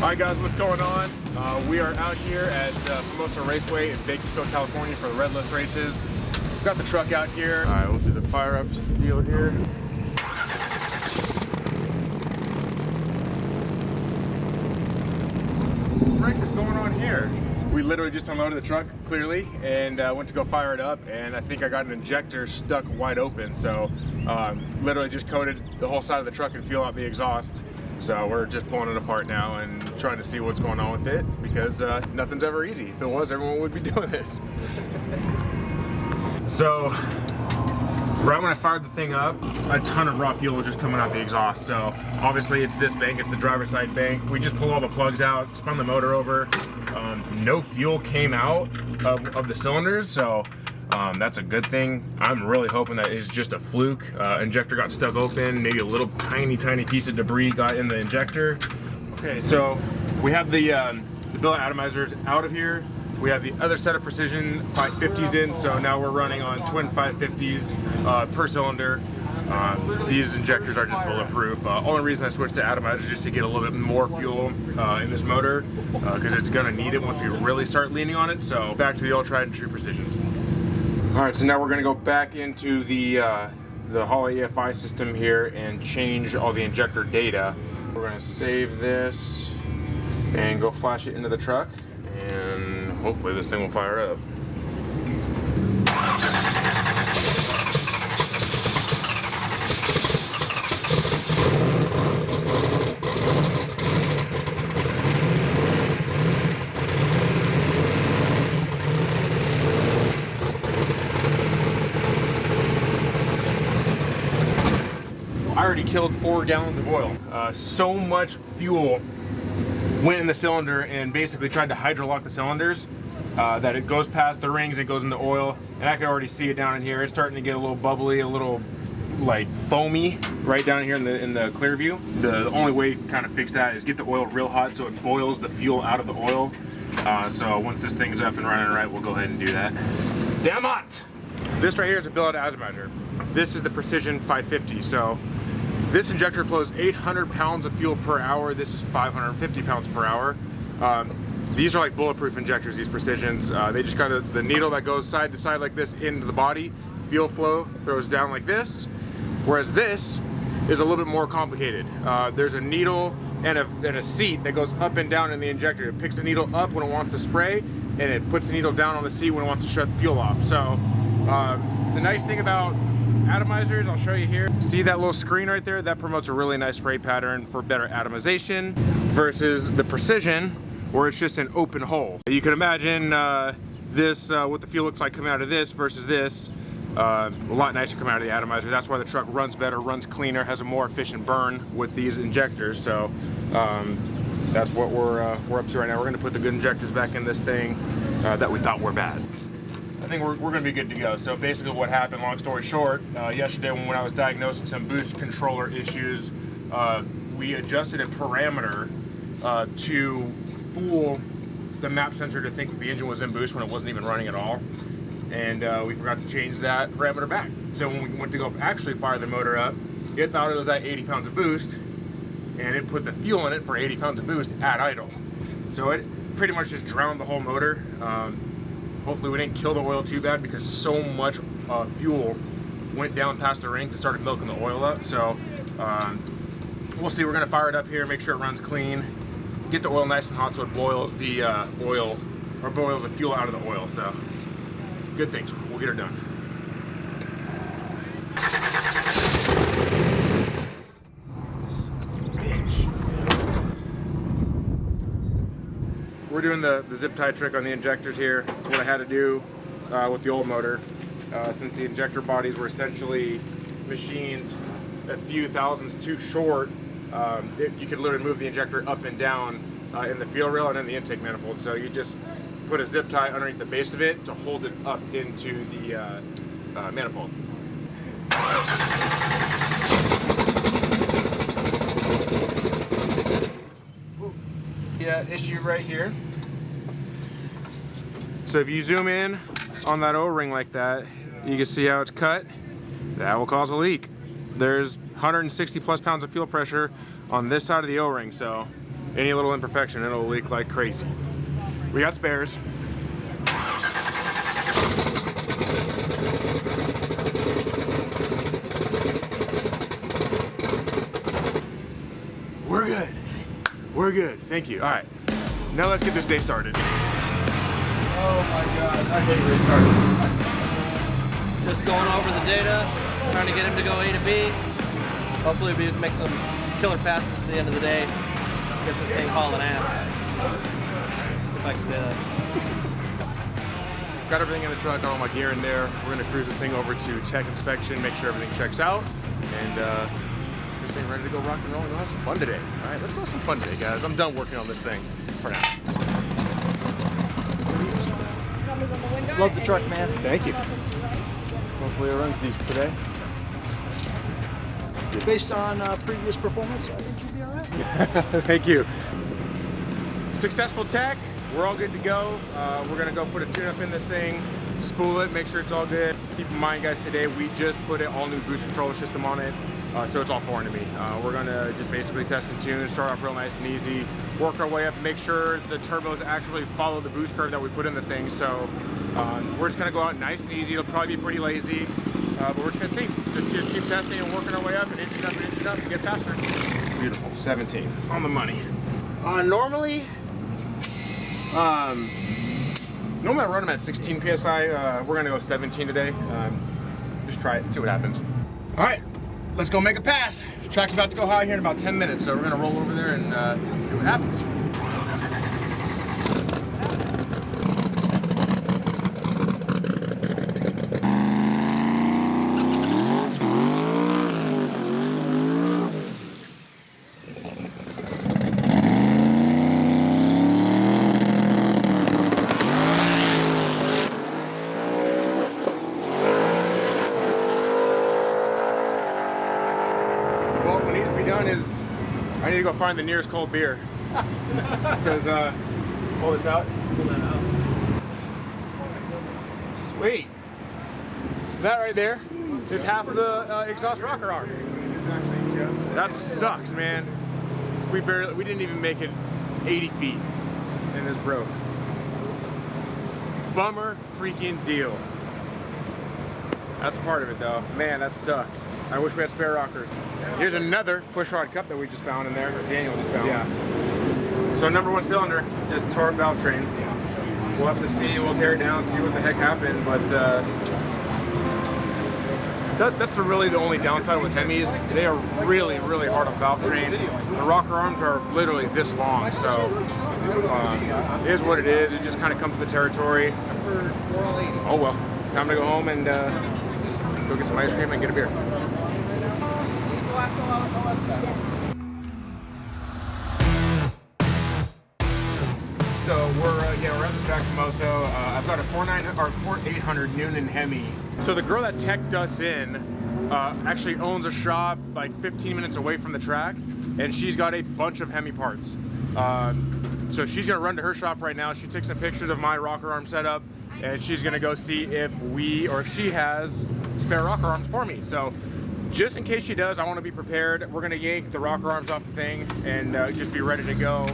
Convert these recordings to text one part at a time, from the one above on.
Alright guys, what's going on? We are out here at Formosa Raceway in Bakersfield, California for the Redlist races. We've got the truck out here. Alright, we'll do the fire up deal here. What the frick is going on here? We literally just unloaded the truck, clearly, and went to go fire it up, and I think I got an injector stuck wide open, so literally just coated the whole side of the truck and fuel out the exhaust. So we're just pulling it apart now and trying to see what's going on with it, because nothing's ever easy. If it was, everyone would be doing this. So right when I fired the thing up, a ton of raw fuel was just coming out the exhaust. So obviously it's this bank, it's the driver's side bank. We just pulled all the plugs out, spun the motor over. No fuel came out of the cylinders, so that's a good thing. I'm really hoping that it's just a fluke. Injector got stuck open, maybe a little tiny piece of debris got in the injector. Okay, so we have the billet atomizers out of here. We have the other set of precision 550s in, so now we're running on twin 550s per cylinder. These injectors are just bulletproof. Only reason I switched to atomizers is just to get a little bit more fuel in this motor, because it's gonna need it once we really start leaning on it. So back to the old tried and true precisions. All right, so now we're gonna go back into the Holley EFI system here and change all the injector data. We're gonna save this and go flash it into the truck, and hopefully this thing will fire up. I already killed 4 gallons of oil. So much fuel went in the cylinder and basically tried to hydrolock the cylinders that it goes past the rings, it goes into oil, and I can already see it down in here. It's starting to get a little bubbly, a little like foamy right down here in the clear view. The only way to kind of fix that is get the oil real hot so it boils the fuel out of the oil. So once this thing's up and running right, we'll go ahead and do that. Damn it! This right here is a billet atomizer. This is the Precision 550. So this injector flows 800 pounds of fuel per hour. This is 550 pounds per hour. These are like bulletproof injectors, these Precisions. They just kind of, the needle that goes side to side like this into the body, fuel flow throws down like this. Whereas this is a little bit more complicated. There's a needle and a seat that goes up and down in the injector. It picks the needle up when it wants to spray, and it puts the needle down on the seat when it wants to shut the fuel off. So the nice thing about atomizers, I'll show you here. See that little screen right there? That promotes a really nice spray pattern for better atomization versus the Precision, where it's just an open hole. You can imagine this, what the fuel looks like coming out of this versus this. A lot nicer coming out of the atomizer. That's why the truck runs better, runs cleaner, has a more efficient burn with these injectors. So that's what we're up to right now. We're gonna put the good injectors back in this thing that we thought were bad. I think we're gonna be good to go. So basically what happened, long story short, yesterday when I was diagnosing some boost controller issues, we adjusted a parameter to fool the map sensor to think the engine was in boost when it wasn't even running at all. And we forgot to change that parameter back. So when we went to go actually fire the motor up, it thought it was at 80 pounds of boost, and it put the fuel in it for 80 pounds of boost at idle. So it pretty much just drowned the whole motor. Hopefully we didn't kill the oil too bad, because so much fuel went down past the rings and started milking the oil up. So we'll see. We're gonna fire it up here, make sure it runs clean, get the oil nice and hot so it boils the oil, or boils the fuel out of the oil. So good things. We'll get her done. We're doing the zip tie trick on the injectors here. It's what I had to do with the old motor. Since the injector bodies were essentially machined a few thousandths too short, you could literally move the injector up and down in the fuel rail and in the intake manifold. So you just put a zip tie underneath the base of it to hold it up into the manifold. Issue right here. So if you zoom in on that O-ring like that, you can see how it's cut. That will cause a leak. There's 160 plus pounds of fuel pressure on this side of the O-ring, so Any little imperfection, it'll leak like crazy. We got spares. We're good. We're good. Thank you. All right. Now let's get this day started. Oh my God, I hate restarting. Just going over the data, trying to get him to go A to B. Hopefully we make some killer passes at the end of the day. Get this thing hauling ass. If I can say that. Got everything in the truck, got all my gear in there. We're gonna cruise this thing over to tech inspection, make sure everything checks out, and this thing ready to go rock and roll and go have some fun today. All right, let's go have some fun today, guys. I'm done working on this thing for now. Love the truck, man. Thank you. Hopefully it runs decent today. Based on previous performance, I think you'll be all right. Thank you. Successful tech. We're all good to go. We're gonna go put a tune-up in this thing, spool it, make sure it's all good. Keep in mind, guys, today we just put an all-new boost controller system on it, so it's all foreign to me. We're gonna just basically test and tune, start off real nice and easy, work our way up, make sure the turbos actually follow the boost curve that we put in the thing. So we're just gonna go out nice and easy. It'll probably be pretty lazy, but we're just gonna see. Just keep testing and working our way up and inching up and get faster. Beautiful. 17 on the money. Normally I run them at 16 PSI. We're gonna go 17 today. Just try it, see what happens. All right, let's go make a pass. The track's about to go high here in about 10 minutes, so we're gonna roll over there and see what happens. Is I need to go find the nearest cold beer because pull this out. Pull that out. Sweet. That right there is half of the exhaust rocker arm. That sucks, man. We didn't even make it 80 feet and this broke. Bummer freaking deal. That's part of it though. Man, that sucks. I wish we had spare rockers. Here's another pushrod cup that we just found in there, or Daniel just found. Yeah. So number one cylinder, just tore up valve train. We'll have to see, we'll tear it down, see what the heck happened, but that's really the only downside with Hemis. They are really, really hard on valve train. The rocker arms are literally this long, so it is what it is. It just kind of comes with the territory. Oh well, time to go home and go get some ice cream and get a beer. So we're at the track in Moso. I've got a 4800 Noonan Hemi. So the girl that teched us in actually owns a shop like 15 minutes away from the track, and she's got a bunch of Hemi parts. So she's gonna run to her shop right now. She took some pictures of my rocker arm setup, and she's gonna go see if she has spare rocker arms for me. So just in case she does, I want to be prepared. We're gonna yank the rocker arms off the thing and just be ready to go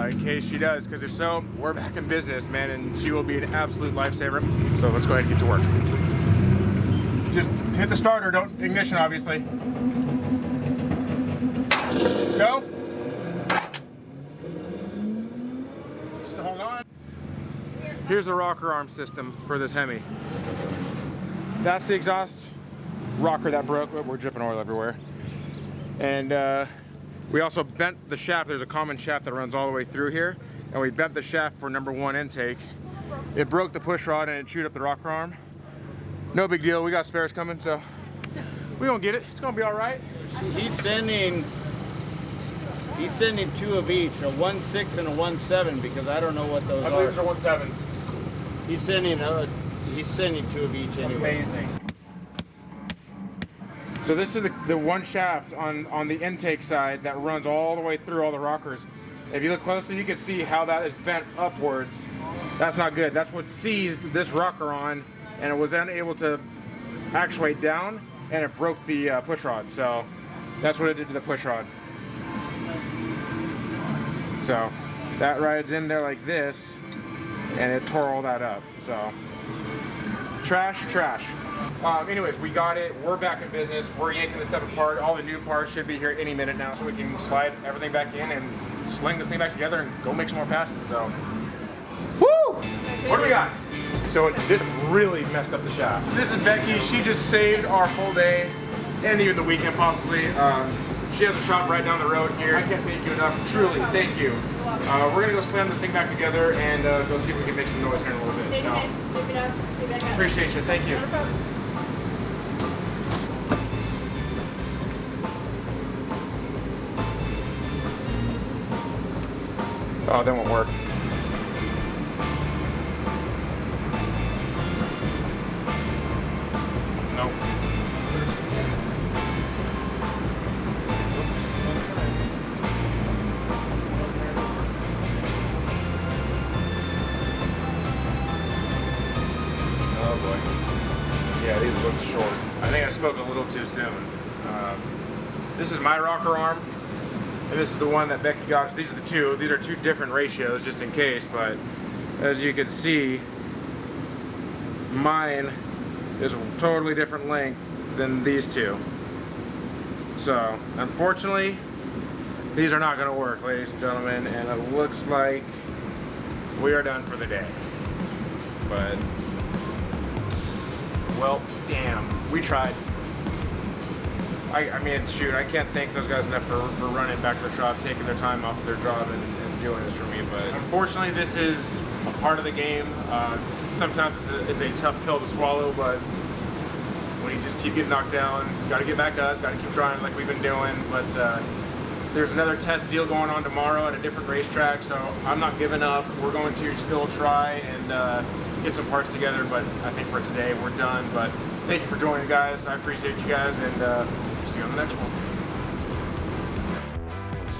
in case she does, because if so, we're back in business, man, and she will be an absolute lifesaver. So let's go ahead and get to work. Just hit the starter, don't ignition, obviously. Go. Just hold on. Here's the rocker arm system for this Hemi. That's the exhaust rocker that broke. We're dripping oil everywhere. And we also bent the shaft. There's a common shaft that runs all the way through here, and we bent the shaft for number one intake. It broke the push rod and it chewed up the rocker arm. No big deal. We got spares coming, so we gonna get it. It's gonna be all right. He's sending two of each, a 1.6 and a 1.7, because I don't know what those I are. believe they're 1.7s. He's sending two of each anyway. Amazing. So this is the one shaft on the intake side that runs all the way through all the rockers. If you look closely, you can see how that is bent upwards. That's not good. That's what seized this rocker on, and it was unable to actuate down, and it broke the push rod. So that's what it did to the push rod. So that rides in there like this, and it tore all that up. So trash. Anyways, we got it. We're back in business. We're yanking this stuff apart. All the new parts should be here any minute now, so we can slide everything back in and sling this thing back together and go make some more passes. So, woo! What do we got? So this really messed up the shaft. This is Becky. She just saved our whole day and even the weekend possibly. She has a shop right down the road here. I can't thank you enough. Truly, thank you. We're gonna go slam this thing back together and go see if we can make some noise here in a little bit. So, appreciate you. Thank you. Oh, that won't work. Nope. Oh boy. Yeah, these look short. I think I spoke a little too soon. This is my rocker arm. And this is the one that Becky got. So these are the two. These are two different ratios, just in case. But as you can see, mine is a totally different length than these two. So unfortunately, these are not going to work, ladies and gentlemen. And it looks like we are done for the day. But well, damn, we tried. I mean, shoot, I can't thank those guys enough for running back to the shop, taking their time off of their job and doing this for me. But unfortunately, this is a part of the game. Sometimes it's a tough pill to swallow, but when you just keep getting knocked down, you got to get back up, got to keep trying like we've been doing. But there's another test deal going on tomorrow at a different racetrack, so I'm not giving up. We're going to still try and get some parts together, but I think for today we're done. But thank you for joining, guys. I appreciate you guys, and see you on the next one.